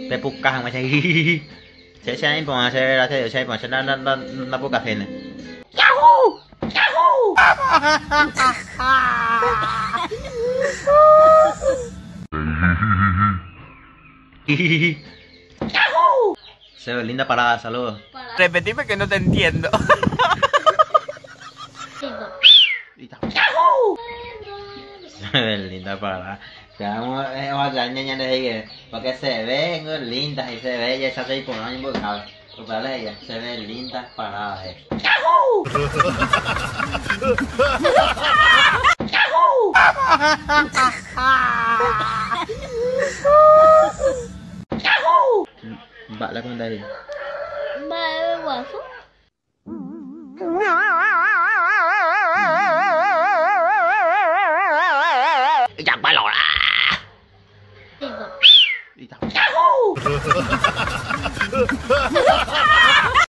Te pucas mà chạy sẽ anh bỏ sẽ ra thế sẽ bỏ sẽ nó bốc cà phê này. Yahoo! Yahoo! Yahoo! Se ve linda parada, saludos. Repetime que no te entiendo. Yahoo! Se ve linda parada. Vamos a hacer ñaña de ella, porque se ve linda y se ve ella esa ahí por un año buscado. Para ella se ve linda parada. Yahoo! Yahoo! Yahoo! Bạn là con đây. Ba quả phúc. Chẳng phải lọ là. Yahoo!